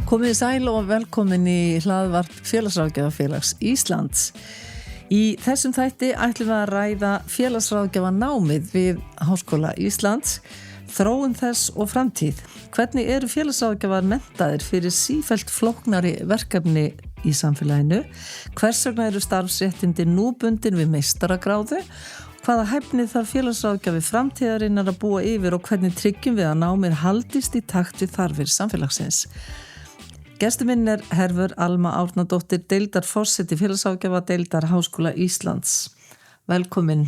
Komið sæl og velkomin í hlaðvarp Félagsráðgjafafélags Íslands. Í þessum þætti ætlum við að ræða félagsráðgjafanámið við Háskóla Íslands, þróun þess og framtíð. Hvernig eru félagsráðgjafar menntaðir fyrir sífellt flóknari verkefni í samfélaginu? Hvers vegna eru starfsréttindi nú bundin við meistaragráðu? Hvaða hæfni þarf félagsráðgjafi framtíðarinnar að búa yfir og hvernig tryggjum við að námið haldist í takt við þarfir samfélagsins? Gestur minn er Hervör Alma Árnadóttir, deildarforseti félagsráðgjafadeildar Háskóla Íslands. Velkomin.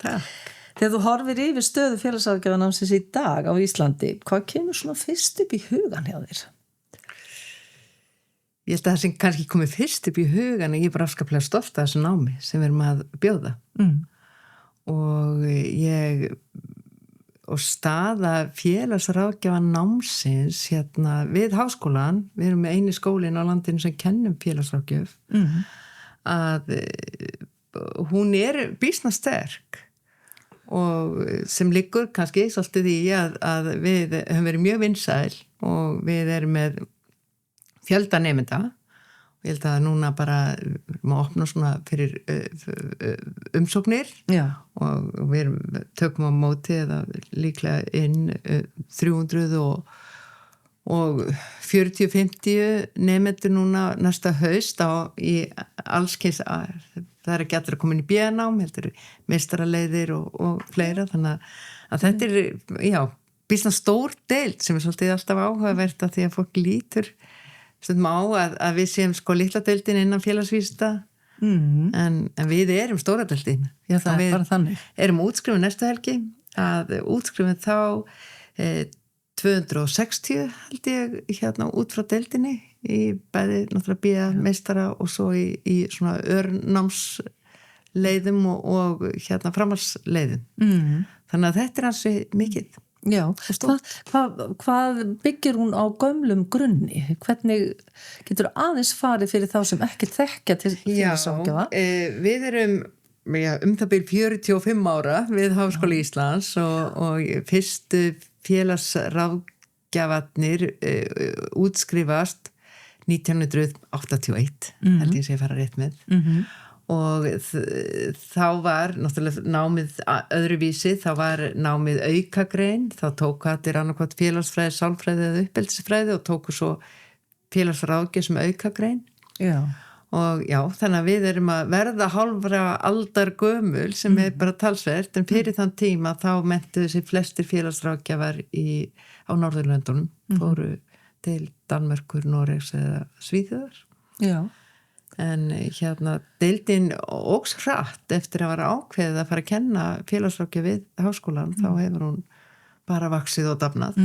Takk. Þegar þú horfir yfir stöðu félagsráðgjafanámsins í dag á Íslandi, hvað kemur svona fyrst upp í hugan hjá þér? Ég held að það sem kannski komið fyrst upp í hugan en ég er bara afskaplega stolt af þessu námi sem við erum að bjóða. Og staða félagsráðgjafanámsins við háskólan, við erum með eini skólinn á landinu sem kennum félagsráðgjöf, að hún er býsna sterk og sem liggur kannski svolítið í að við höfum verið mjög vinsæl og við erum með fjölda nemenda. Ég held að núna bara má opna svona fyrir umsóknir. Já. Og við tökum á móti eða líklega inn 300 og 40-50 nemendur núna næsta haust í allskyns, það ekki allir að koma inn í B-nám, heldur meistaraleiðir og fleira, þannig að þetta er, býsna stór deild sem er svolítið alltaf áhugavert að því að fólk lítur stundum á að við séum litla deildin innan félagsvísinda en við erum stóra deildin. Já, það er bara þannig. Við erum útskrifin næstu helgi, að útskrifin þá 260 held ég út frá deildinni í bæði náttúrulega B.A. meistara og svo í svona örnámsleiðum og framhaldsleiðum. Þannig að þetta er ansi mikið. Já, hvað byggir hún á gömlum grunni? Hvernig getur aðeins farið fyrir þá sem ekki þekkja til félagsráðgjafa? Við erum það bil 45 ára við Háskóla Íslands og fyrstu félagsráðgjafarnir útskrifast 1981, held ég sé fara rétt með. Og þá var náttúrulega námið öðruvísi, þá var námið aukagrein, þá tóku allir annarkvæmt félagsfræði, sálfræði eða uppeldisfræði og tóku svo félagsráðgjöf sem aukagrein. Já. Og þannig að við erum að verða hálfra aldar gömul sem er bara talsvert, en fyrir þann tíma þá mentuðu sig flestir félagsráðgjafar á Norðurlöndunum, fóru til Danmerkur, Noregs eða Svíþjóðar. Já. En deildin óx hratt eftir að vera ákveðið að fara að kenna félagsráðgjöf við háskólan, þá hefur hún bara vaxið og dafnað.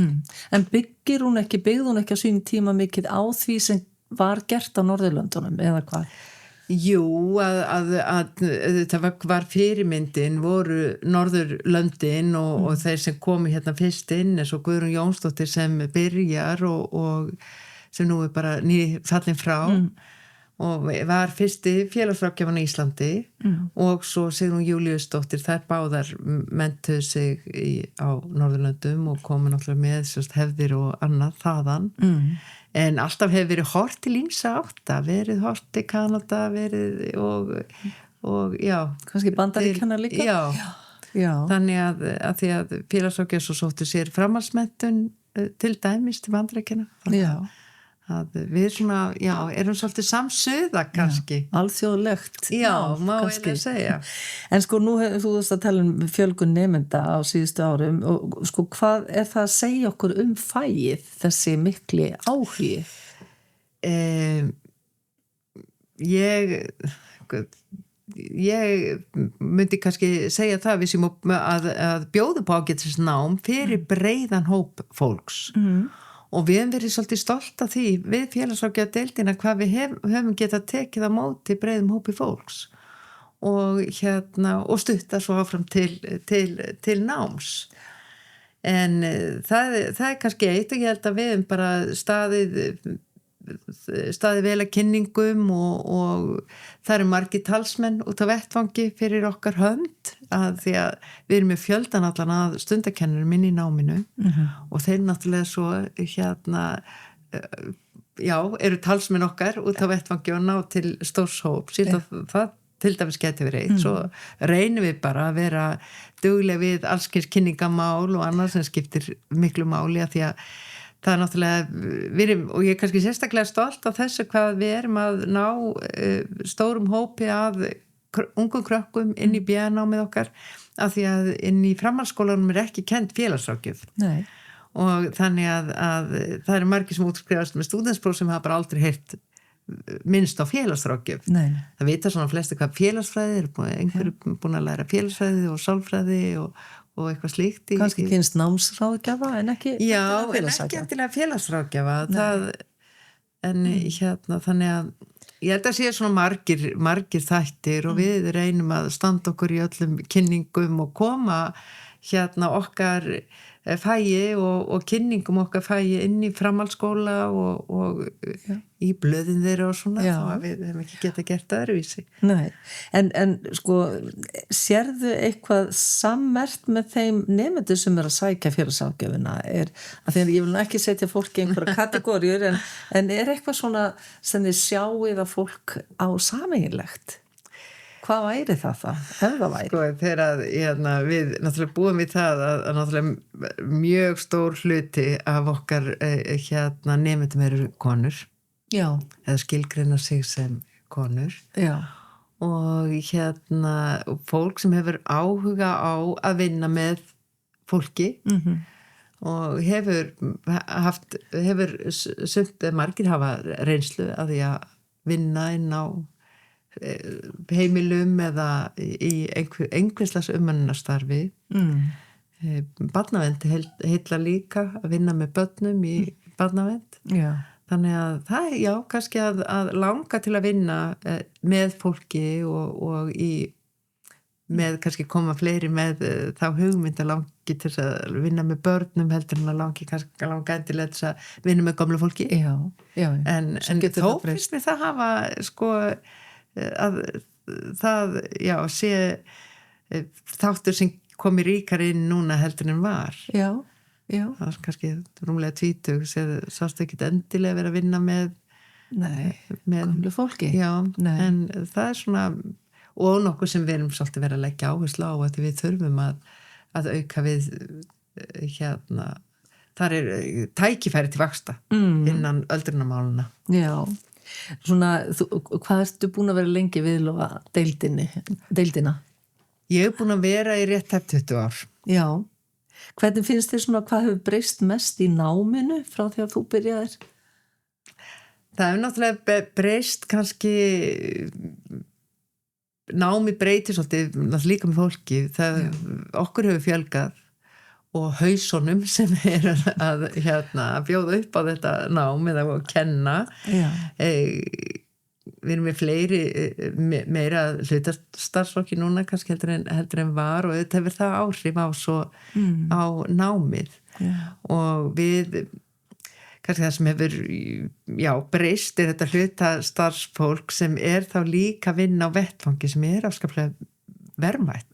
En byggði hún ekki á sínum tíma mikið á því sem var gert á Norðurlöndunum eða hvað? Jú, það var fyrirmyndin, voru Norðurlöndin og þeir sem komu fyrst inn, eins og Guðrún Jónsdóttir sem byrjar og sem nú er bara fallin frá. Og var fyrsti félagsráðgjafan í Íslandi og svo Sigrún Júlíusdóttir, þær báðar mentuðu sig á Norðurlöndum og komu náttúrulega með hefðir og annað þaðan. En alltaf hefur verið hort til ýmsa átta, verið hort til Kanada, verið og kannski Bandaríkjanna líka. Já. Þannig að því að félagsráðgjafar svo sóttu sér framhaldsmenntun til dæmis til Bandaríkjanna. Já. Að við erum svolítið samsöða kannski. Alþjóðlegt. Já, má eiginlega segja. En nú hefur þú að tala fjölgun nemenda á síðustu árum og hvað er það að segja okkur fæið, þessi mikli áhugi? Ég myndi kannski segja það við sem að bjóða på ágætisnám fyrir breiðan hóp fólks. Og við hefum verið svolítið stolt af því við félagsráðgjafadeildina hvað við höfum getað tekið á móti breiðum hópi fólks og stutta svo áfram til náms. En það er kannski eitt og ég held að við hefum bara staðið staðið vel að kynningum og það eru margir talsmenn út á vettvangi fyrir okkar hönd að því að við erum með fjöldan allan að stundakennurum inn í náminu og þeir náttúrulega svo eru talsmenn okkar út á vettvangi og ná til stórshóp síðan það til dæmis geti verið svo reynum við bara að vera duglega við allskins kynningamál og annað sem skiptir miklu máli að því að það náttúrulega og ég er kannski sérstaklega stolt af þessu hvað við erum að ná stórum hópi af ungum krökkum inn í BA-námið okkar af því að inn í framhaldsskólanum ekki kennd félagsráðgjöf. Nei. Og þannig að það eru margir sem útskrifast með stúdentspróf sem hafa bara aldrei heyrt minnst á félagsráðgjöf. Nei. Það vita svona flesti hvað félagsfræði einhverju búin að læra félagsfræði og sálfræði og eitthvað slíkt. Kannski kynst námsráðgjafa en ekki eftirlega félagsráðgjafa. Þannig að ég held að sé svona margir þættir og við reynum að standa okkur í öllum kynningum og koma okkar fæi og kynningum okkar fæi inn í framhaldsskóla og í blöðin þeirra og svona þá að við hefum ekki getað gert öðruvísi. Nei, en sko sérðu eitthvað sammert með þeim nemendur sem að sækja félagsráðgjöfina að því að ég vil ekki setja fólk í einhverja kategóriur en eitthvað svona sem þið sjáið að fólk á sameiginlegt? Hvað væri það ef það væri? Sko, þegar við náttúrulega búum við það að náttúrulega mjög stór hluti af okkar nemendum eru konur. Já. Eða skilgreina sig sem konur. Já. Og fólk sem hefur áhuga á að vinna með fólki og hefur sumt margir hafa reynslu að því að vinna inn á heimilum eða í einhverslags umönnunastarfi barnavernd heilla líka að vinna með börnum í barnavernd þannig að það kannski að langa til að vinna með fólki og með kannski koma fleiri með þá hugmynd að langi til að vinna með börnum heldur en að langa endilega til að vinna með gamla fólki en þó finnst mér það hafa sko að það sé þáttur sem komi ríkar inn núna heldur en var það var kannski rúmlega 20 sástu ekki endilega vera að vinna með gamlu fólki en það er svona og nokkuð sem við erum svolítið verið að leggja áherslu á að við þurfum að auka við þar er tækifæri til vaxta innan öldrunarmáluna Svona, hvað ertu búin að vera lengi viðlofa deildina? Ég hef búin að vera í rétt 20 ár. Já. Hvernig finnst þér svona, hvað hefur breyst mest í náminu frá því að þú byrjaðir? Það hefur náttúrulega breyst kannski námi breytir svolítið líka með fólki. Okkur hefur fjölgað og hausunum sem að bjóða upp á þetta nám eða að kenna við erum með fleiri meira hlutastarfsfólki núna kannski heldur en var og þetta hefur það áhrif á námið og við kannski það sem hefur breyst er þetta hlutastarfsfólk sem er þá líka að vinna á vettfangi sem er afskaplega verðmætt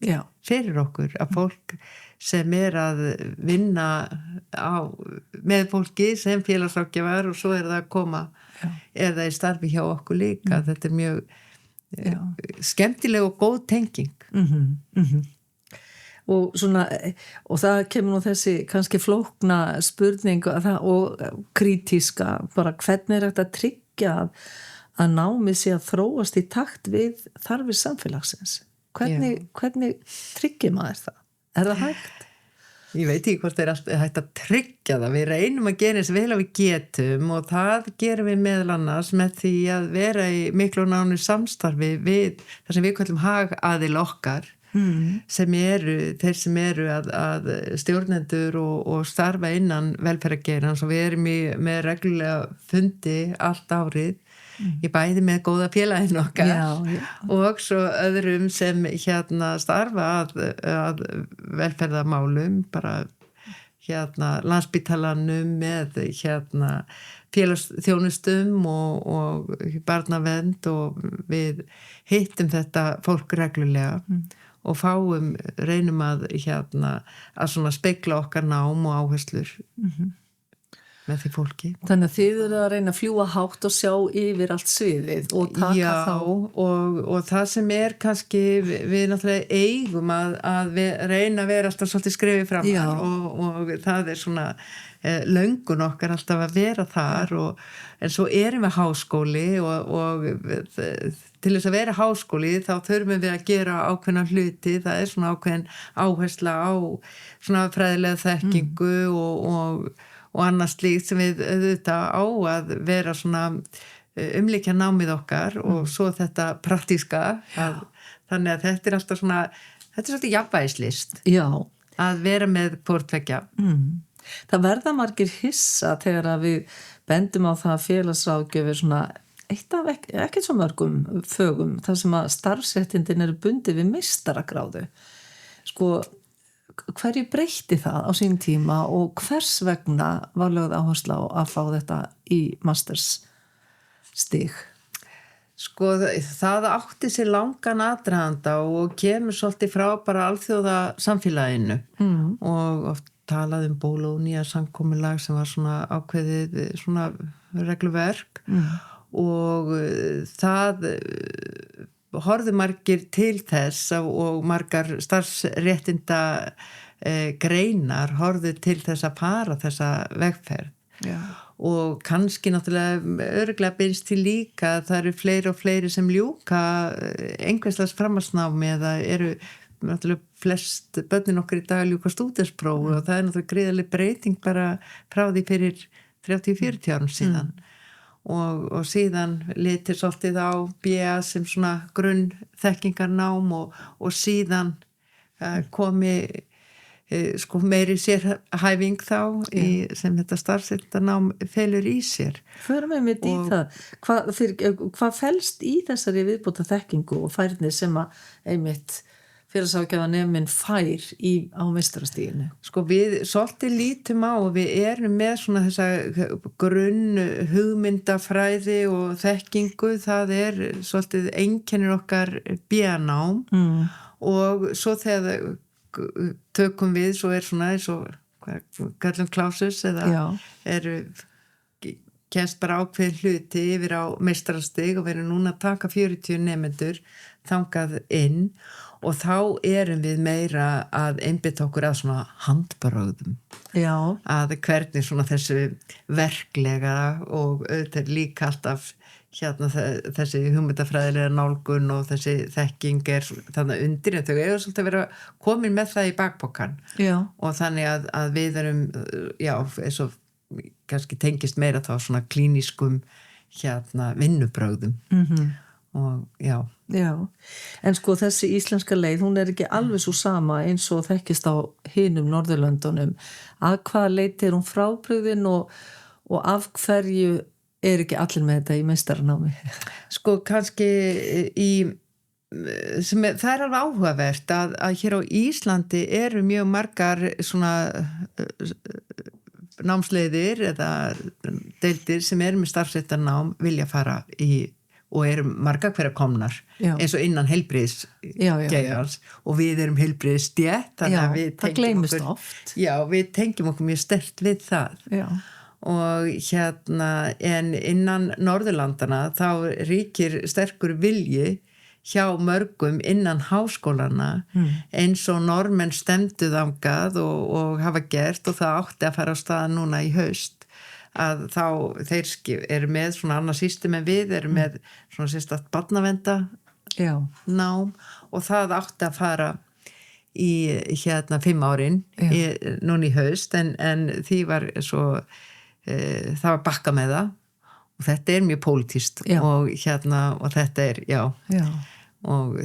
fyrir okkur að fólk sem er að vinna með fólki sem félagsráðgjafar og svo er það að koma er það í starfi hjá okkur líka þetta er mjög skemmtileg og góð tenging og svona og það kemur nú þessi kannski flókna spurning og krítíska bara hvernig er þetta að tryggja að námið sé að þróast í takt við þarfir samfélagsins hvernig tryggir maður það? Er það hægt? Ég veit ekki hvort það er hægt að tryggja það. Við reynum að gera eins vel að við getum og það gerum við meðal annars með því að vera í miklu og nánu samstarfi við það sem við kallum hagaðil okkar sem þeir sem eru að stjórnendur og starfa innan velferðargeirans og við erum með reglulega fundi allt árið í bæði með góða félaginn okkar og svo öðrum sem starfa að velferðarmálum bara Landspítalanum með félagsþjónustum og barnavernd og við hittum þetta fólk reglulega og reynum að svona spegla okkar nám og áherslur með því fólki. Þannig að þið eru að reyna að fljúga hátt og sjá yfir allt sviðið og taka og það sem kannski við náttúrulega eigum að reyna að vera alltaf svolítið skrifið fram og það svona löngun okkar alltaf að vera þar en svo erum við háskóli og til þess að vera háskóli þá þurfum við að gera ákveðna hluti, það svona ákveðin áhersla á svona fræðilega þekkingu og annars slíkt sem við auðvitað á að vera svona umlíkja námið okkar og svo þetta praktíska þannig að þetta alltaf svona þetta svolítið jafnvægislist að vera með hvort tveggja. Það verða margir hissa þegar að við bendum á það að félagsráðgjöf svona eitt af ekki svo mörgum fögum þar sem að starfsréttindin eru bundið við meistaragráðu. Sko hverju breytti það á sín tíma og hvers vegna var lögð áhersla á að fá þetta í mastersstig? Sko það átti sér langan aðdraganda og kemur svolítið frá bara alþjóða samfélaginu og oft talað Bologna samkomulag sem var svona ákveðið svona regluverk og það horfðu margir til þess og margar starfsréttinda greinar horfðu til þess að fara þessa vegferð og kannski náttúrulega örugglega beinst til líka það eru fleiri og fleiri sem ljúka einhverslags framhaldsnámi eða eru náttúrulega flest börnin okkar í dag ljúka stúdentspróf og það náttúrulega gríðarleg breyting bara frá því fyrir 30-40 árum síðan og síðan litir svolítið á BA sem svona grunnþekkingarnám og síðan komi sko meiri sérhæfing þá sem þetta starfsréttindanám felur í sér. Förum við mitt í það. Hvað felst í þessari viðbóta þekkingu og færni sem að einmitt félagsráðgjafaneminn fær á meistarastiginu? Sko við svolítið lítum á og við erum með svona þessa grunn hugmyndafræði og þekkingu, það svolítið einkennir okkar BA-nám og svo þegar tökum við, svo svona eins og kallum klásus eða kemst bara ákveð hluti yfir á meistarastig og við erum núna að taka 40 nemendur þangað inn og þá erum við meira að einbytta okkur að svona handbrögðum að hvernig svona þessu verklega og auðvitað líka alltaf þessi hugmyndafræðilega nálgun og þessi þekking þannig undir en þau eiga svolítið að vera komin með það í bakpokan og þannig að við erum eins og kannski tengist meira þá svona klíniskum vinnubrögðum og en sko þessi íslenska leið hún ekki alveg svo sama eins og þekkist á hinum Norðurlöndunum að hvaða leyti hún frábrugðin og af hverju ekki allir með þetta í meistaranámi? Sko kannski það alveg áhugavert að hér á Íslandi eru mjög margar svona námsleiðir eða deildir sem með starfsréttarnám vilja fara í og margar hverja komnar eins og innan heilbrigðisgeirans og við erum heilbrigðisstétt þannig að það gleymist oft við tengjum okkur mjög sterkt við það og en innan Norðurlandana þá ríkir sterkur vilji hjá mörgum innan háskólana eins og Norðmenn stemdu þangað og hafa gert og það átti að fara á stað núna í haust að þá þeir eru með svona annað system en við eru með svona sérstakt barnavernda nám og það átti að fara í 5 árin núna í haust en því var svo það var bakka með það og þetta mjög pólitískt og þetta og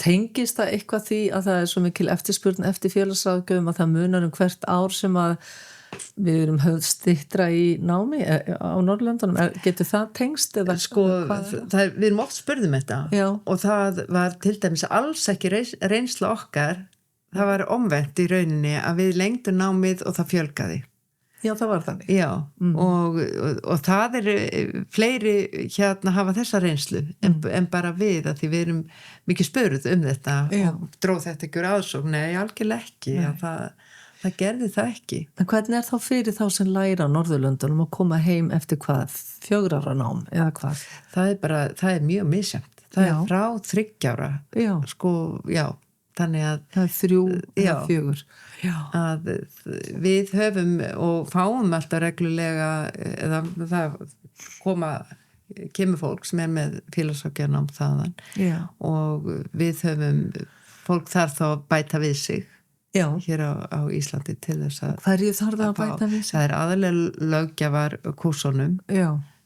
tengist það eitthvað því að það svo mikil eftirspurn eftir félagsráðgjöfum að það munar hvert ár sem að við erum höfð styttra í námi á Norðurlöndunum, getur það tengst eða sko, við erum oft spurðum þetta og það var til dæmis alls ekki reynsla okkar það var omvendt í rauninni að við lengdum námið og það fjölgaði. Já, það var þannig. Já, og það fleiri hafa þessa reynslu en bara við, að því við erum mikið spöruð þetta og dróð þetta ekki úr aðsókn, nei, algjörlega ekki, það gerði það ekki. En hvernig þá fyrir þá sem læra á Norðurlöndunum að koma heim eftir hvað? 4 ára nám eða hvað? Það mjög misjæmt. Það frá 3 ára. Já. Sko, já, þannig að það 3 eða 4. Já. Að við höfum og fáum alltaf reglulega, eða það kemur fólk sem með félagsráðgjafarnám þaðan. Já. Og við höfum fólk þar þá að bæta við sig. Já. Hér á Íslandi til þess að hverju þarf það að bæta við sig? Það aðalega löggjafar kúrsunum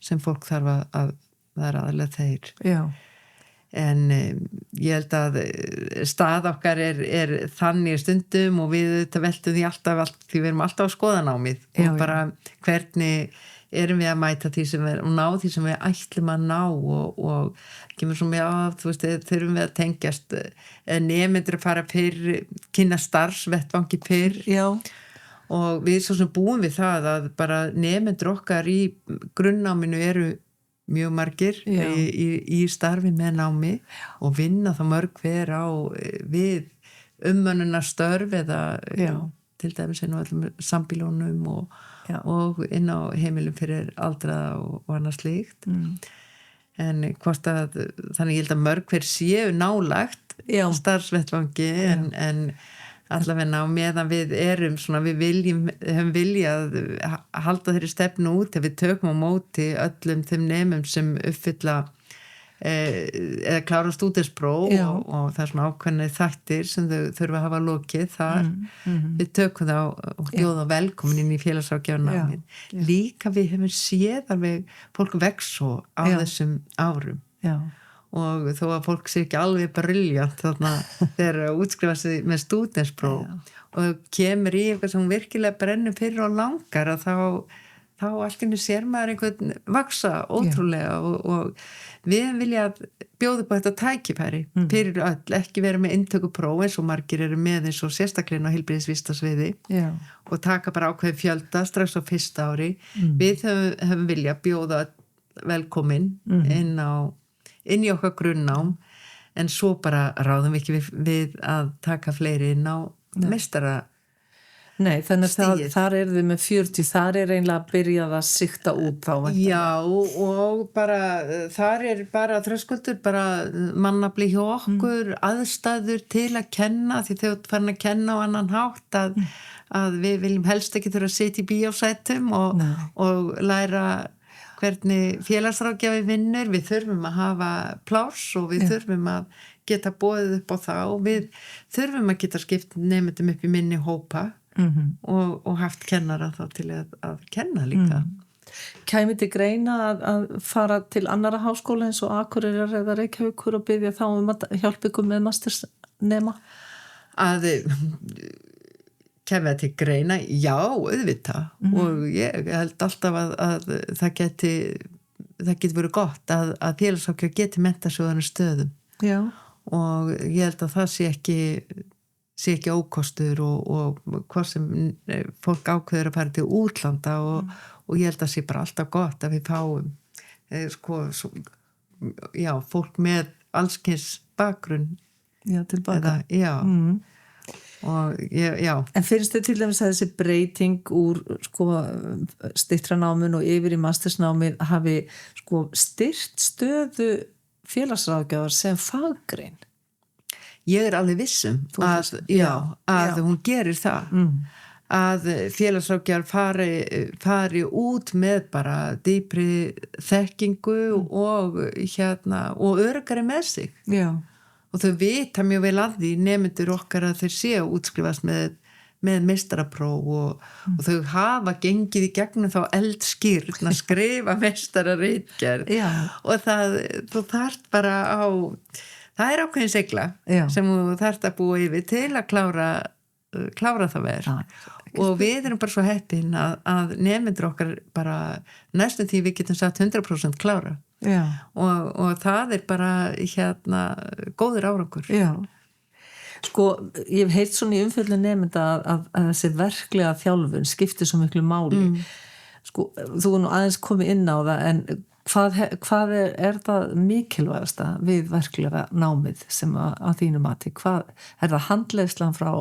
sem fólk þarf að það aðalega þeir. Já. En ég held að stað okkar er þannig stundum og við veltum því alltaf því við erum alltaf að skoða námið og bara hvernig erum við að mæta því sem og ná því sem við ætlum að ná og kemur svo með þú veist, þurfum við að tengjast nemendur að fara fyrr, kynna starfsvettvangi fyrr. Já. Og við svo sem búum við það að bara nemendur okkar í grunnnáminu eru mjög margir í starfi með námi og vinna það mörg hver á við umönnunarstörf eða til dæmis inn á öllum sambílónum og inn á heimilum fyrir aldraða og annað slíkt. En hvort að þannig ég held að mörg hver séu nálagt starfsvettvangi en allavega á meðan við erum svona, við höfum viljað halda þeirri stefnu út ef við tökum á móti öllum þeim nemum sem uppfylla eða klára stúdentspróf og það er svona ákveðnir þættir sem þau þurfa að hafa lokið þar við tökum þá og bjóða velkomin inn í félagsráðgjafarnámið líka við hefum séð alveg fólk vex svo á þessum árum og þó að fólk sé ekki alveg brilljant þarna þegar útskrifa sig með stúdentspróf og kemur í eitthvað sem virkilega brennur fyrir og langar að þá alltaf sér maður einhvern vaksa ótrúlega og við vilja bjóða upp á þetta tækifæri fyrir öll, ekki vera með inntökupróf eins og margir eru með eins og sérstaklega á heilbrigðisvistasviði og taka bara ákveði fjölda strax á fyrsta ári. Við höfum vilja bjóða velkomin inn í okkar grunnnám en svo bara ráðum við ekki við að taka fleiri inn á meistara. Nei, þannig að þar þið með 40, þar eiginlega að byrjað að sikta út þá. Já, og bara þar bara þröskuldur, bara mannafli hjá okkur, aðstæður til að kenna, því þau farin að kenna á annan hátt að við viljum helst ekki þurfa að sitja í bíósætum og læra hvernig félagsráðgjafi vinnur, við þurfum að hafa pláss og við þurfum að geta boðið upp á það og við þurfum að geta skipt nemendum upp í minni hópa og haft kennara þá til að kenna líka. Kæmi til greina að fara til annara háskóla eins og Akureyrar eða Reykjavíkur og biðja þá að hjálpa ykkur með mastersnema? Að kemur það til greina? Já, auðvitað og ég held alltaf að það geti verið gott að félagsráðgjafar geti menntasjóðanum stöðum. Já. Og ég held að það sé ekki ókostur og hvað sem fólk ákveður að fara til útlanda og ég held að sé bara alltaf gott að við fáum fólk með allskyns bakgrunn tilbaka. Og En finnst þið til dæmis að þessi breyting úr styttranámin og yfir í mastersnámið hafi styrt stöðu félagsráðgjafar sem faggrein? Ég alveg vissum að hún gerir það að félagsráðgjafar fari út með bara dýpri þekkingu og öruggari með sig og þau vita mjög vel að því nemendur okkar að þeir séu útskrifast með meistarapróf og þau hafa gengið í gegnum þá eldskýrn að skrifa meistararitgerð og þú þarft bara það ákveðin segla sem þú þarft að búa yfir til að klára það verð og við erum bara svo heppin að nemendur okkar bara næstum því við getum sagt 100% klára og það bara góður árangur. Sko, ég hef heyrt svona í umfjöllun nemenda að þessi verklega þjálfun skiptir svo miklu máli. Sko, þú nú aðeins komið inn á það, en hvað er það mikilvægasta við verklega námið sem að þínu mati? Hvað er það handleiðslan frá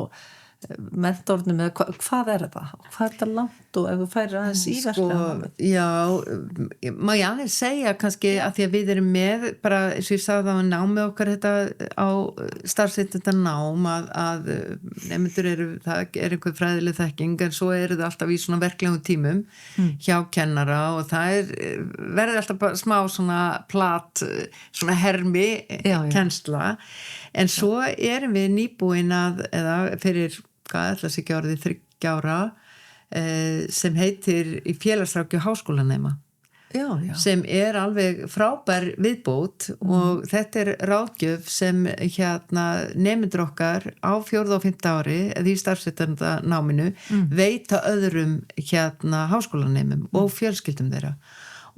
mentornum eða hvað er það? Hvað er það langt og ef þú færir aðeins í verklega námið? Já, má ég aðeins segja kannski að því að við erum með bara, eins og ég sagði á námið okkar þetta á starfsréttinda nám að nemendur það er einhver fræðileg þekking en svo eru það alltaf í svona verklegum tímum hjá kennara og það verður alltaf bara smá svona plat, svona hermi kennsla en svo erum við nýbúin eða fyrir hvað ætla sig ekki orðið 3 ára sem heitir í félagsráðgjöf háskólanema sem alveg frábær viðbót og þetta ráðgjöf sem nemendur okkar á 4. og 5. ári eða í starfsréttinda náminu veita öðrum háskólanemum og fjölskyldum þeirra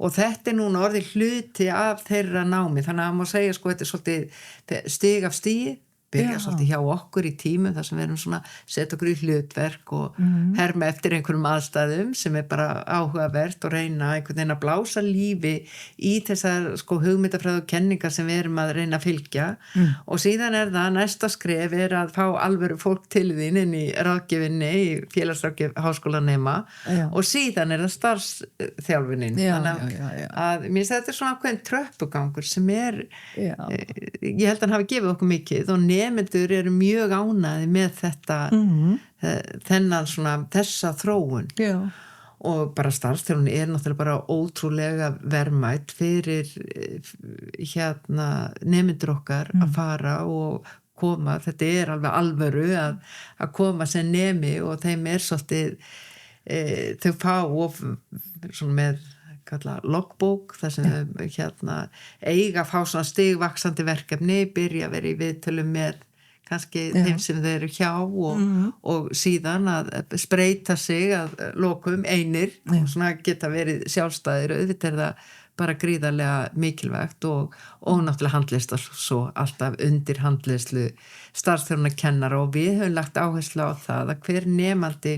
og þetta núna orðið hluti af þeirra námi þannig að maður segja sko þetta svolítið stig af stigi byrja svolítið hjá okkur í tímum þar sem við erum svona setja okkur í hlutverk og herma eftir einhverjum aðstæðum sem bara áhugavert og reyna einhvern veginn að blása lífi í þessar sko hugmyndafræði og kenningar sem við erum að reyna að fylgja og síðan það næsta skref að fá alvöru fólk til þín inn í ráðgjöfinni í félagsráðgjöf háskólanema og síðan það starfsþjálfunin þannig að mér þetta svona ákveðin tröppugangur sem ég held að hann hafi gefið okkur mikið og nemendur eru mjög ánægði með þetta þennan svona þessa þróun og bara starfsþjálfun náttúrulega bara ótrúlega verðmætt fyrir nemendur okkar að fara og koma, þetta alveg alvöru að koma sem nemi og þeim svolítið þau fá svona með kalla logbók þar sem eiga að fá svona stigvaxandi verkefni, byrja að vera í viðtölum með kannski þeim sem þeir eru hjá og síðan að spreita sig að lokum einir og svona geta verið sjálfstæðir auðvitað það bara gríðarlega mikilvægt og náttúrulega handleysla svo alltaf undir handleyslu starfsþjálfunar kennara og við höfum lagt áherslu á það að hver nemandi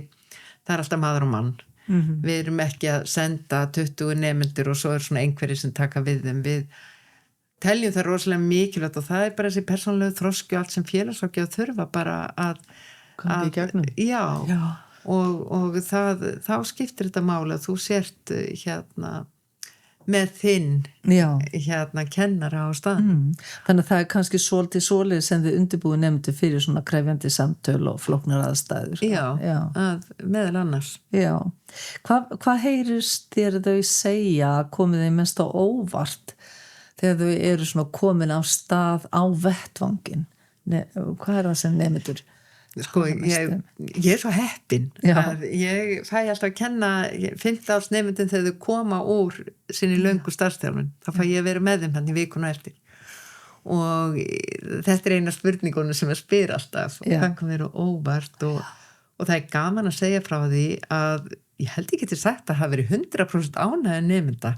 það alltaf maður og mann við erum ekki að senda 20 nemendur og svo svona einhverjir sem taka við þeim við teljum það rosalega mikilvægt og það bara þessi persónulegu þroski og allt sem félagsráðgjafar þurfa bara að koma í gegnum og þá skiptir þetta máli að þú sért með þinn kennara á staðnum. Þannig að það kannski svolítið svoleiðis sem þið undirbúið nefndu fyrir svona krefjandi samtöl og flóknar aðstæður. Meðal annars. Já. Hvað heyrist þér þau segja komið þeim mest á óvart þegar þau eru svona komin á stað á vettvangin? Hvað það sem nemendur? Sko, ég svo heppin að ég fæ alltaf að kenna 15 árs nemendum þegar þau koma úr sinni löngu starfsþjálfun þá fæ ég að vera með þeim hann í vikuna eftir og þetta eina spurningunum sem ég spyr alltaf og það kan vera óvart og það gaman að segja frá því að ég held ég geti sagt að það veri 100% ánægja nemenda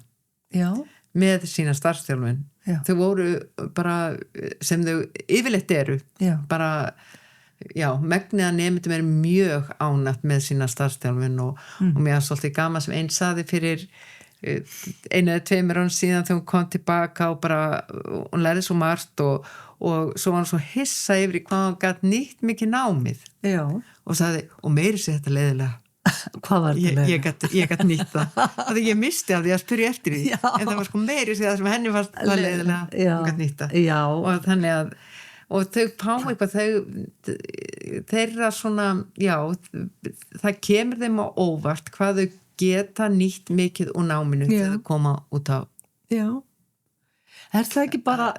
með sína starfsþjálfun þau voru bara sem þau yfirleitt eru bara megnið að nemendum mjög ánægt með sína starfsþjálfun og mér svolítið gaman sem einn saði fyrir 1 eða 2 árum síðan þegar hún kom tilbaka og bara hún lærði svo margt og svo var hún svo hissa yfir í hvað hún gat nýtt mikið námið og sagði, og meiri sér þetta leiðilega hvað var þetta leiðilega? Ég gat nýtt það ég misti af því að spyrja eftir því en það var sko meiri sér það sem henni fannst það leiðilega hún gat nýtt það og þannig að og þau fá eitthvað þeirra svona það kemur þeim á óvart hvað þau geta nýtt mikið úr náminu þegar þau koma út á Er það ekki bara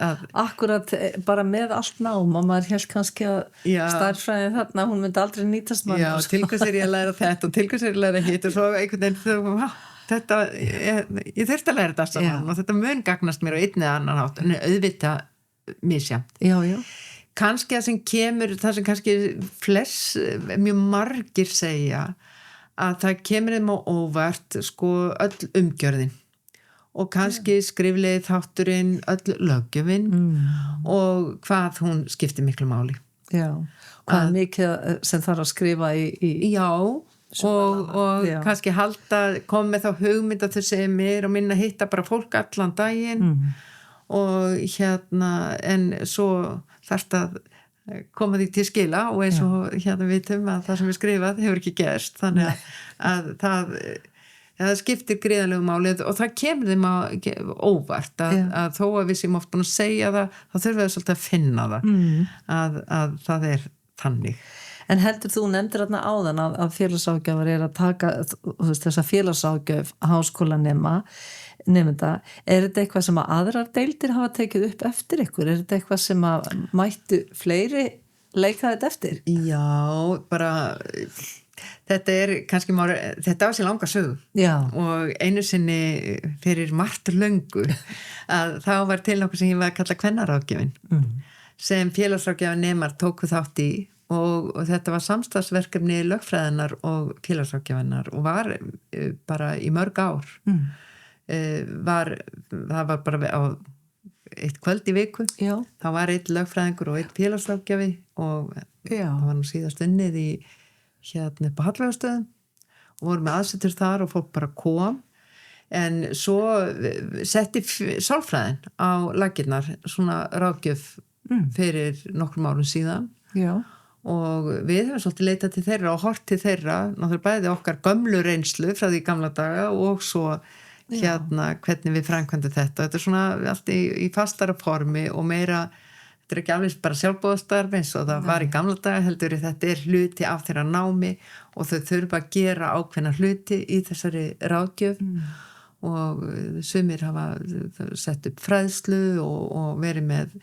akkurat bara með allt nám og maður held kannski að stærðfræðin þarna hún myndi aldrei nýtast mann til hvers ég að læra þetta og til hvers ég að læra hitt og svo einhvern veginn þetta ég þurfti að læra þetta saman og þetta mun gagnast mér á einn eða annan hátt en auðvitað misjafnt kannski það sem kemur það sem kannski mjög margir segja að það kemur þeim á óvart sko öll umgjörðin og kannski skriflegi þátturinn öll löggjöfin og hvað hún skiptir miklu máli Já, hvað er mikið sem þarf að skrifa í Já, og já. kannski kom með þá hugmynd að þau segja mér og minna hitta bara fólk allan daginn og en svo þarft að koma því til skila og eins og vitum að það sem við skrifað hefur ekki gerst, þannig að það skiptir gríðarlegu máli og það kemur þeim óvart að þó að við sem oft búin að segja það, þá þurfum við svolítið að finna það að það er þannig. En heldur þú nefndir þarna áðan að félagsráðgjafar að taka þessa félagsráðgjöf háskólanema, er þetta eitthvað sem að aðrar deildir hafa tekið upp eftir ykkur? Er þetta eitthvað sem að mættu fleiri leika þetta eftir? Já, bara þetta er kannski þetta á sér langa sögu. Já. Og einu sinni fyrir margt löngu að þá var til nokkuð sem ég var að kalla kvennaráðgjöfin sem félagsráðgjafanemar tóku þátt í og þetta var samstarfsverkefni lögfræðinar og félagsráðgjafarinnar og var bara í mörg ár. Það var bara á eitt kvöld í viku. Já. Það var eitt lögfræðingur og eitt félagsráðgjafi og það var nú síðast unnið í upp á Hallveigarstöðum og voru með aðsetur þar og fólk bara kom, en svo setti sálfræðin á laggirnar svona ráðgjöf fyrir nokkrum árum síðan. Já. Og við höfum svolítið leitað til þeirra og hort til þeirra, náttúrulega bæði okkar gömlu reynslu frá því gamla daga og svo hvernig við framkvæmdum þetta. Þetta er svona allt í fastara formi og meira, þetta er ekki alveg bara sjálfboðastarf eins og það var í gamla daga, heldur þetta er hluti af þeirra námi og þau þurfa að gera ákveðna hluti í þessari ráðgjöf og sumir hafa sett upp fræðslu og verið með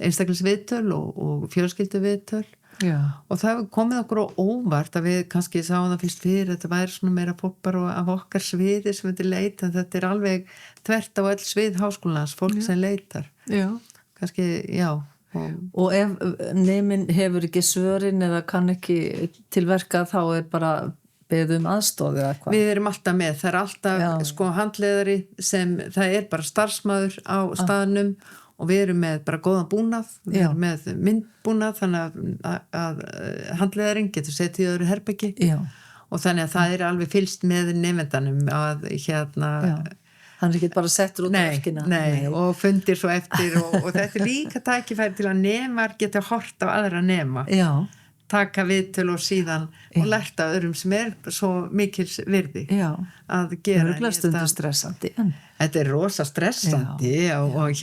einstaklingsviðtöl og fjölskylduviðtöl. Já. Og það hefur komið okkur á óvart að við kannski sáum það fyrst fyrir þetta væri svona meira fólk bara af okkar sviði sem við leita, en þetta er alveg þvert á öll svið háskólans, fólk sem leitar. Já. Kannski, já. Og ef nemin hefur ekki svörin eða kann ekki til verka þá er bara beðum aðstoð eða eitthvað. Við erum alltaf með, það er alltaf handleiðari sem það er bara starfsmaður á staðnum og við erum með bara góðan búnað, við erum með myndbúnað þannig að handleiðarinn getur setið í öðru herbergi. Já. Og þannig að það er alveg fylgst með nefndanum að hann er ekki bara settur út á verkina. Nei, og fundir svo eftir og þetta er líka tækifæri til að nemar geta hort á aðra nema. Já. Taka viðtöl og síðan og lerta öðrum sem er svo mikils virði að gera. Það er stundum stressandi. Þetta er rosa stressandi og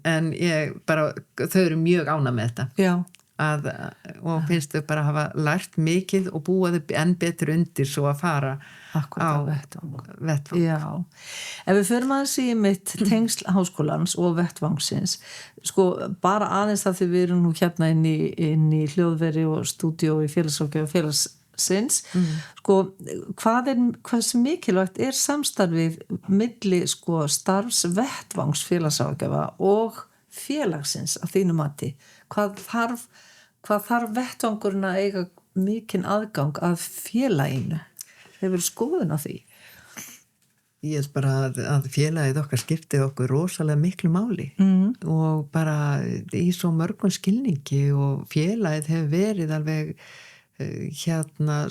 en ég bara, þau eru mjög ánægð með þetta. Já. Og finnst þau bara hafa lært mikið og búa þau enn betur undir svo að fara á vettvang. Já, ef við förum aðeins í mitt tengsl háskólans og vettvangsins, sko bara aðeins það því við erum nú hérna inn í hljóðveri og stúdíó í félagsráðgjöf félagsins, sko hversu mikilvægt er samstarfið milli sko starfs vettvangs félagsráðgjafa og félagsins að þínu mati? Hvað þarf vettvangurinn að eiga mikinn aðgang að félaginu? Hefur skoðun á því? Ég held bara að félagið okkar skiptið okkur rosalega miklu máli og bara í svo mörgum skilningi og félagið hefur verið alveg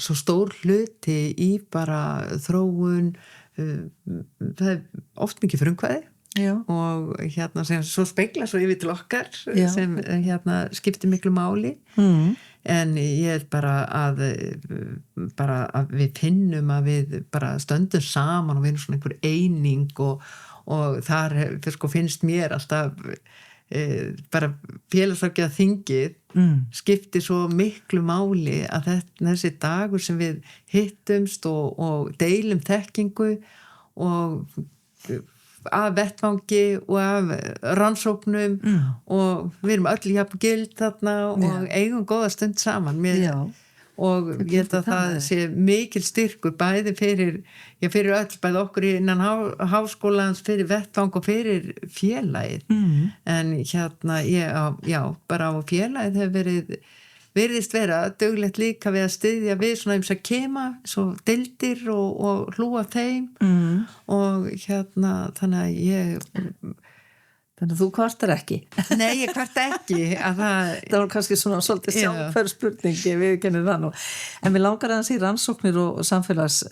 svo stór hluti í bara þróun, það er oft mikið frumkvæði. Já. Og sem svo spegla svo yfir til okkar sem skiptir miklu máli en ég er bara að við finnum að við bara stöndum saman og við erum svona einhver eining og þar sko, finnst mér alltaf bara félagsráðgjafa þingið skiptir svo miklu máli að þessi dagur sem við hittumst og deilum þekkingu og af vettvangi og af rannsóknum og við erum öll jafn gild þarna og eigum góða stund saman og ég held að það sé mikil styrkur bæði fyrir öll, bæði okkur innan háskólans, fyrir vettvang og fyrir félagið en bara á félagið hefur virðist vera duglegt líka við að styðja við svona eins að kema svo deildir og hlúa þeim og þannig að Þannig að þú kvartar ekki. Nei, ég kvarta ekki. Það var kannski svona svolítið sjálfhverf spurningi, við kennum það nú. En við langar aðeins í rannsóknir og samfélags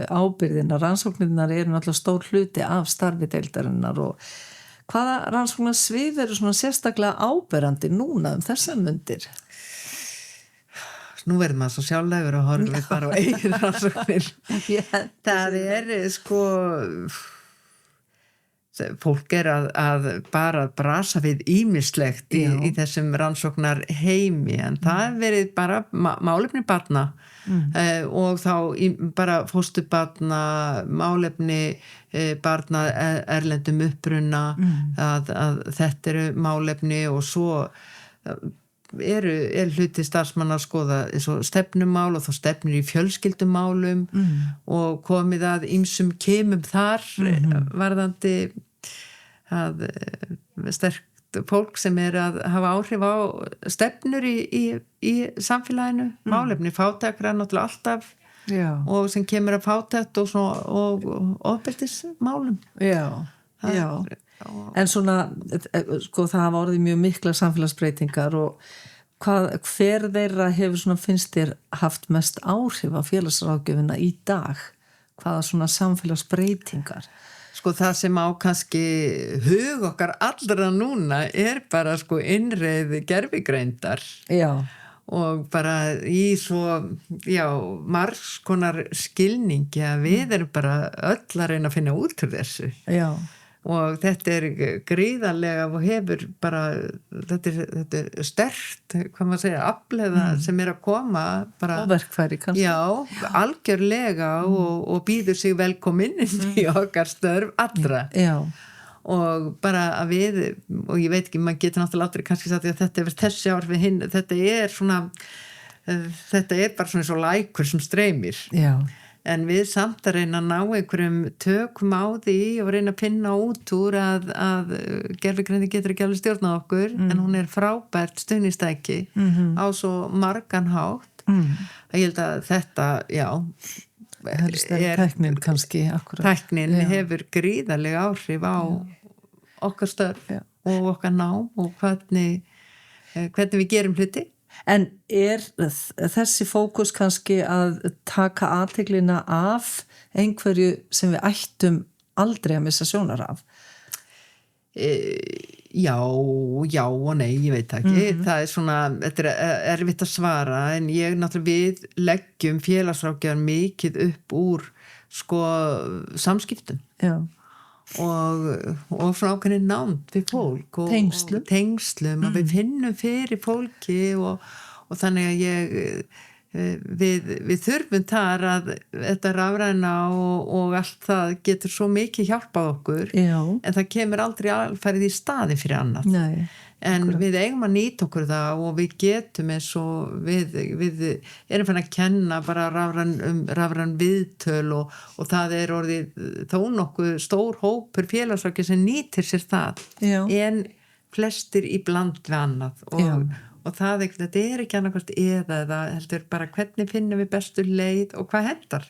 ábyrðina. Rannsóknirnar eru náttúrulega stór hluti af starfi deildarinnar og hvaða rannsóknarsvið eru svona sérstaklega áberandi núna þessar mundir? Nú verður maður svo sjálflegur og horfum við bara á eigin rannsóknir. Það sko... Fólk að bara brasa við ýmislegt í þessum rannsóknar heimi en það verið bara málefni barna og þá bara fósturbarna, málefni barna erlendum uppruna að þetta eru málefni og svo er hluti starfsmanna að skoða stefnumál og þá stefnir í fjölskyldumálum og komið að ýmsum kemum þar varðandi að sterkt fólk sem að hafa áhrif á stefnur í samfélaginu, málefni fátækra náttúrulega alltaf og sem kemur að fátækt og ofbeldismálum. Já. En svona, sko það hafa orðið mjög mikla samfélagsbreytingar og hver þeirra hefur svona finnst þér haft mest áhrif á félagsráðgjöfina í dag? Hvaða svona samfélagsbreytingar? Sko það sem á kannski hug okkar allra núna bara sko innreið gervigreindar. Já. Og bara í svo, margs konar skilningi að við erum bara öll að reyna að finna út úr þessu. Já. Og þetta gríðarlega og hefur bara, þetta er sterkt, hvað maður segja, afleiða sem að koma bara. Og verkfæri kannski. Já, algjörlega og býður sig velkomin í okkar störf allra. Já. Og bara að við, og ég veit ekki, maður getur náttúrulega aldrei kannski sagt að þetta þessi ár við hinn, þetta bara svona svo lækur sem streymir. Já. En við samt að reyna að ná einhverjum tökum á því og reyna að finna út úr að gervigreind getur ekki alveg stjórnað okkur en hún frábært stuðnistæki á svo margan hátt að ég held að þetta, tæknin kannski akkurat. Tæknin hefur gríðarlega áhrif á okkar störf og okkar nám og hvernig við gerum hluti. En þessi fókus kannski að taka athyglina af einhverju sem við ættum aldrei að missa sjónar af? Já og nei, ég veit ekki. Það svona, þetta erfitt að svara en ég náttúrulega við leggjum félagsráðgjafar mikið upp úr sko samskiptum. Já. Og frá ákveðin nánd við fólk og tengslum að við finnum fyrir fólki og þannig að við þurfum þar að þetta rafræna og allt það getur svo mikið hjálpað okkur en það kemur aldrei alfarið í staði fyrir annað. Nei. En við eigum að nýta okkur það og við getum eins og við erum fann að kenna bara rafræn viðtöl og það orðið þó nokkuð stór hópur félagsráðgjafa sem nýtir sér það en flestir í bland við annað og það þetta ekki annarkvæmt eða heldur bara hvernig finnum við bestu leið og hvað hendar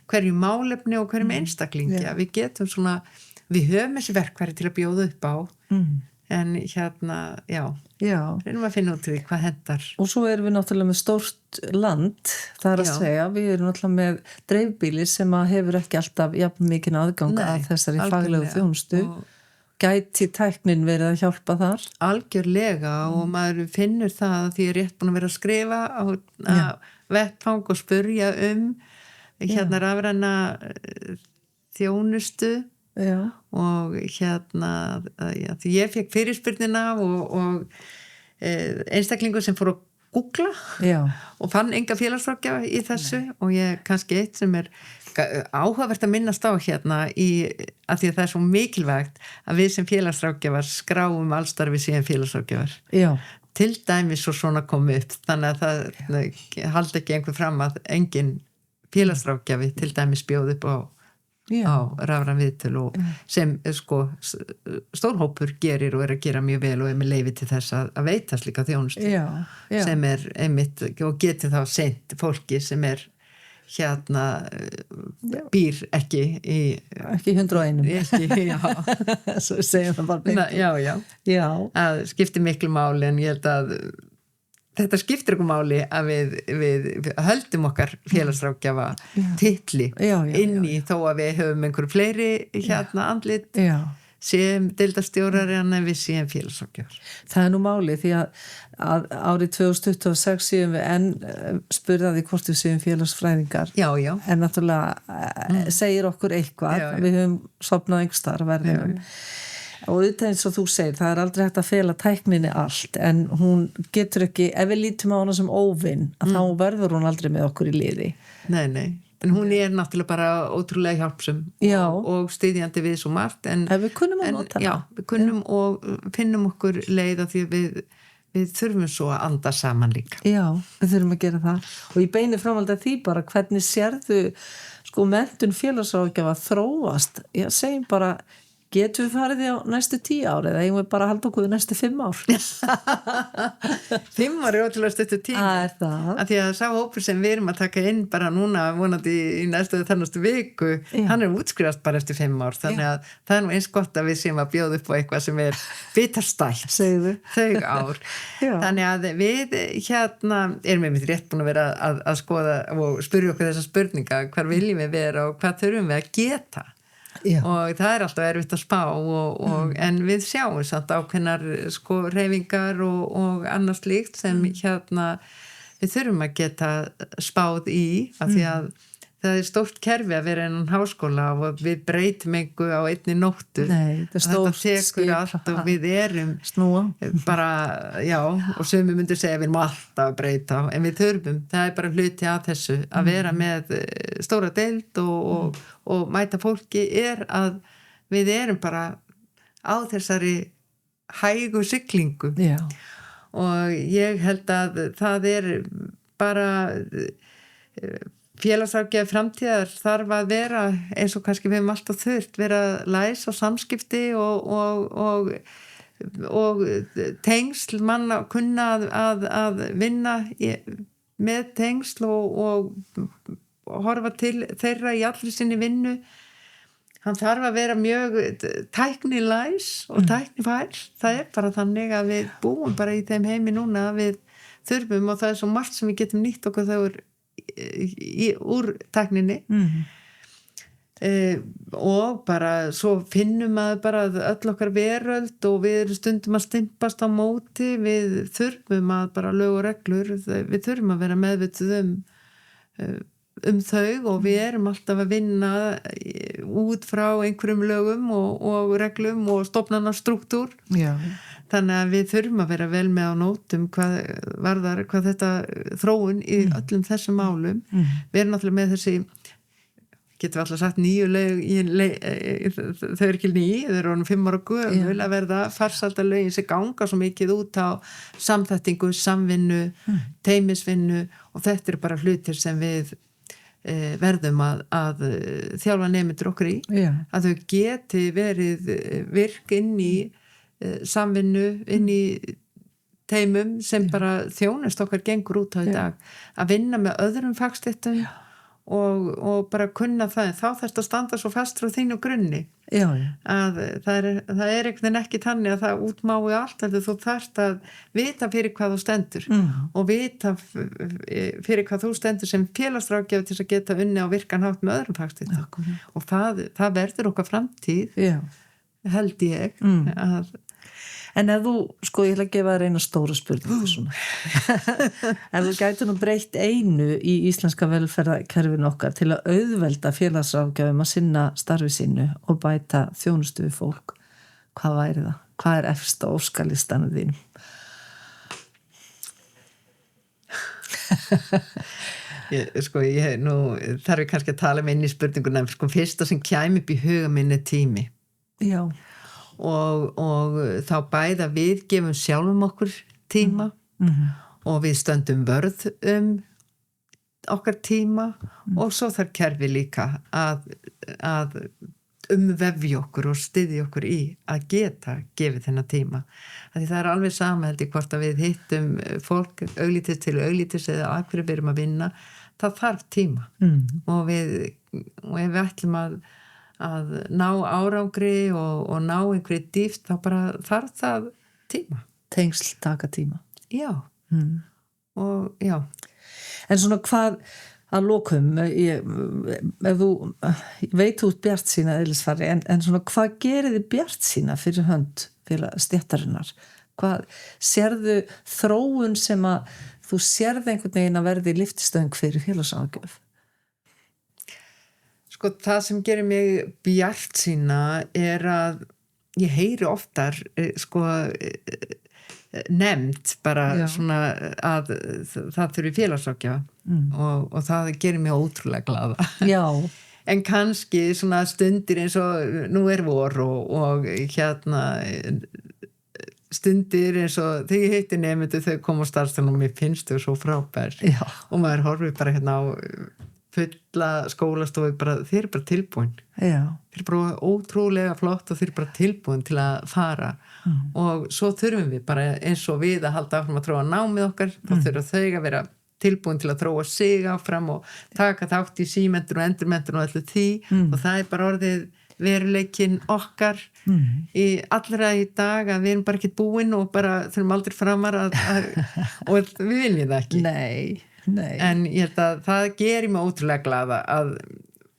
hverju málefni og hverjum einstaklingi við getum svona, við höfum þessi verkfæri til að bjóða upp á en reynum að finna út því hvað hendar. Og svo erum við náttúrulega með stórt land, það að segja, við erum náttúrulega með dreifbíli sem að hefur ekki alltaf jafn mikinn aðgang að þessari faglegu þjónustu. Gæti tæknin verið að hjálpa þar? Algjörlega og maður finnur það því ég rétt búin að vera að skrifa á vettfang og spurja rafræna þjónustu. Já. Og því ég fekk fyrirspurnina og einstaklingur sem fór að googla og fann enga félagsráðgjafa í þessu og ég kannski eitt sem áhugavert að minnast á að því að það svo mikilvægt að við sem félagsráðgjafar skráum allstarfi síðan félagsráðgjafar. Já. Til dæmis og svona komi upp þannig að það haldi ekki einhver fram að engin félagsráðgjafi til dæmis bjóð upp á rafræn viðtöl og sem stór hópur gerir og að gera mjög vel og með leyfi til þess að veita slíka þjónustu sem einmitt og geti þá sent fólki sem býr ekki í... Ekki 101. Ekki, já. Svo segjum það bara beint. Já. Að skiptir miklu máli en ég held að þetta skiptir okkur máli að við höldum okkar félagsráðgjafa titli inn í þó að við höfum einhverju fleiri andlit sem deildarstjórar en við séum félagsráðgjafar. Það nú máli því að árið 2026 séum við enn spurðaði hvort við séum félagsfræðingar. Já. En náttúrulega segir okkur eitthvað. Við höfum sofnað einhvers staðar verðinum. Og auðvitað eins og þú segir, það aldrei hægt að fela tækninni allt, en hún getur ekki, ef við lítum á hana sem óvinn, að þá verður hún aldrei með okkur í liði. Nei, en hún náttúrulega bara ótrúlega hjálpsum og styðjandi við svo margt. En við kunnum að nota hana. Já, við kunnum og finnum okkur leið af því að við þurfum svo að anda saman líka. Já, við þurfum að gera það. Og ég beini framhald að því bara, hvernig sérðu menntun félagsráðgjafa þróast? Já, segjum bara, getum við farið því á næstu 10 ár eða eigum við bara að halda okkur næstu 5 ár? 5 ár ótrúlega stuttur tími. Það. Af því að sá hópur sem við erum að taka inn bara núna vonandi í næstu viku, hann útskrifast bara eftir 5 ár. Þannig að það nú eins gott að við séum að bjóða upp á eitthvað sem bitarstælt. Segðu. Þau ár. Þannig að við erum við rétt búin að vera að skoða og spyrja okkur þessa spurninga, hvar viljum við vera og hvað þurfum við að geta? Og það alltaf erfitt að spá en við sjáum samt ákveðnar reyfingar og annars slíkt sem við þurfum að geta spáð í af því að það stórt kerfi að vera innan háskóla og við breytum einhver á einni nóttu. Nei, þetta tekur allt og við erum snúa bara, og sumir myndir segja við erum alltaf að breyta en við þurfum, það bara hluti að þessu að vera með stóra deild og mæta fólki að við erum bara á þessari hægu siglingu og ég held að það bara félagsráðgjafi framtíðar þarf að vera eins og kannski við höfum alltaf þurft vera læs á samskipti og tengsl manna kunna að vinna með tengsl og horfa til þeirra í allri sinni vinnu. Hann þarf að vera mjög tæknilæs og tæknifær. Það bara þannig að við búum bara í þeim heimi núna að við þurfum og það svo margt sem við getum nýtt okkur þegar úr tækninni og bara svo finnum að bara öll okkar veröld og við erum stundum að stimpast á móti, við þurfum að bara lög og reglur, við þurfum að vera meðvituð þau og við erum alltaf að vinna út frá einhverjum lögum og reglum og stofnanastruktúr. Þannig að við þurfum að vera vel með á nótum hvað þetta þróun í öllum þessum málum. Við erum náttúrulega með þessi, getum við alltaf sagt nýju lög, þau eru ekki nýju, þau eru 5 ára gömul að verða farsældarlögin sem ganga svo mikið út á samþættingu, samvinnu, teymisvinnu og þetta eru bara hlutir sem við verðum að þjálfa nemendur okkur í, að þau geti verið virk inn í samvinnu, inn í teymum sem bara þjónust okkar gengur út á í dag, að vinna með öðrum fagstéttum og bara kunna það, en þá þarfst að standa svo fast frá þínu grunni að það er einhvern veginn ekki þannig að það útmái allt, þú þarfst að vita fyrir hvað þú stendur og vita fyrir hvað þú stendur sem félagsráðgjafi til að geta unni á virkan hátt með öðrum fagstéttum og það verður okkar framtíð held ég að En ef þú, ég ætla að gefa þér eina stóra spurningu svona. Ef þú gætir nú breytt einu í íslenska velferðarkerfinu okkar til að auðvelda félagsráðgjafum að sinna starfi sínu og bæta þjónustu við fólk, hvað væri það? Hvað er efst á óskalistanum þínum? Nú þarf ég kannski að tala með inn í spurninguna, fyrsta sem kæmi upp í huga minni tími. Já. Og þá bæða við gefum sjálfum okkur tíma og við stöndum vörð okkar tíma og svo þarf kerfi líka að umvefja okkur og styðja okkur í að geta gefið þennan tíma. Því það alveg sama held ég hvort að við hittum fólk auglítis til auglítis eða að hverju við erum að vinna, það þarf tíma og við ef við ætlum að ná árangri og ná einhverju dýpt þá bara þarf það tíma. Tengsl taka tíma. Já. Og já. En svona hvað að lokum, ef þú veit út bjart sína eðlisfari, en svona hvað gerir þið bjart sína fyrir hönd stéttarinnar? Hvað sérðu þróun sem að þú sérð einhvern veginn að verði lyftistöng fyrir félagsráðgjöf? Sko það sem gerir mig bjart sína að ég heyri oftar nefnt bara svona að það þurfi félagsráðgjafa og það gerir mig ótrúlega glaða. Já. En kannski svona stundir eins og nú vor og stundir eins og þegar ég heiti nemendur þau koma á starfstöðum og mér finnst þau svo frábær. Já. Og maður horfir bara á fulla skólastofu þeir bara tilbúin. Já. Þeir bara ótrúlega flott og þeir bara tilbúin til að fara og svo þurfum við bara eins og við að halda áfram að þróa námið okkar þá þurfa þau að vera tilbúin til að þróa sig áfram og taka þátt í símenntun og endurmenntun og allir því og það bara orðið veruleikinn okkar í allra í dag að við erum bara ekki búin og bara þurfum aldrei framar og við viljum það ekki. Nei. En ég held að það gerir mig ótrúlega glaða að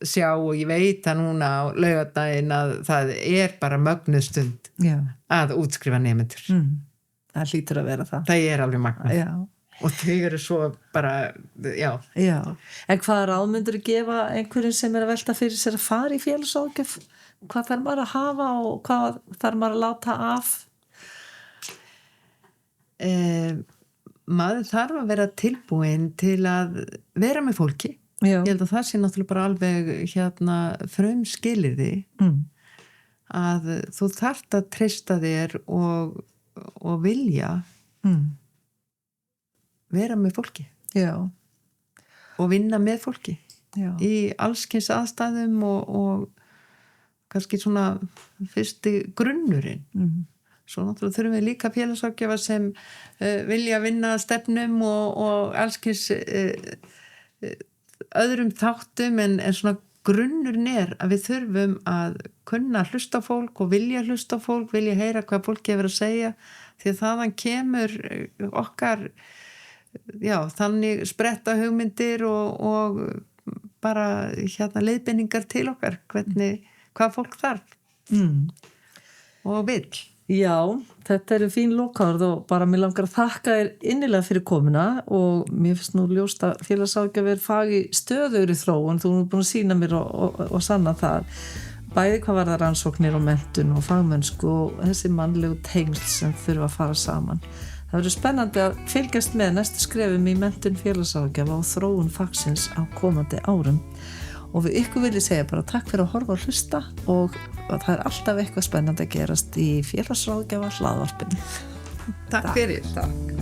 sjá og ég veit að núna á laugardaginn að það bara mögnuð stund að útskrifa nemendur. Það hlýtur að vera það. Það alveg magnað. Já. Og þau eru svo bara, já. En hvað ráð myndirðu gefa einhverjum sem að velta fyrir sér að fara í félagsráðgjöf? Hvað þarf maður að hafa og hvað þarf maður að láta af? Maður þarf að vera tilbúin til að vera með fólki. Já. Ég held að það sé náttúrulega bara alveg frumskilyrði að þú þarft að treysta þér og vilja vera með fólki. Já. Og vinna með fólki. Já. Í allskyns aðstæðum og kannski svona fyrsti grunnurinn. Svo náttúrulega þurfum við líka félagsráðgjafa sem vilja vinna stefnum og allskyns öðrum þáttum en svona grunnurinn að við þurfum að kunna hlusta á fólk og vilja hlusta á fólk, vilja heyra hvað fólk hefur að segja því að þaðan kemur okkar þannig spretta hugmyndir og bara leiðbeiningar til okkar hvað fólk þarf og vill. Já, þetta eru fín lokaorð og bara mér langar að þakka þér innilega fyrir komuna og mér finnst nú ljóst að félagsráðgjafar fagi stöðugri þróun, þú er búin að sýna mér og sanna það, bæði hvað var það rannsóknir og menntun og fagmennsku og þessi mannlegu tengsl sem þurfa að fara saman. Það verður spennandi að fylgjast með næstu skrefum í menntun félagsráðgjafa og þróun fagsins á komandi árum. Og við ykkur vil ég segja bara takk fyrir að horfa og hlusta og það er alltaf eitthvað spennandi að gerast í félagsráðgjafa hlaðvarpinu. Takk fyrir. Takk.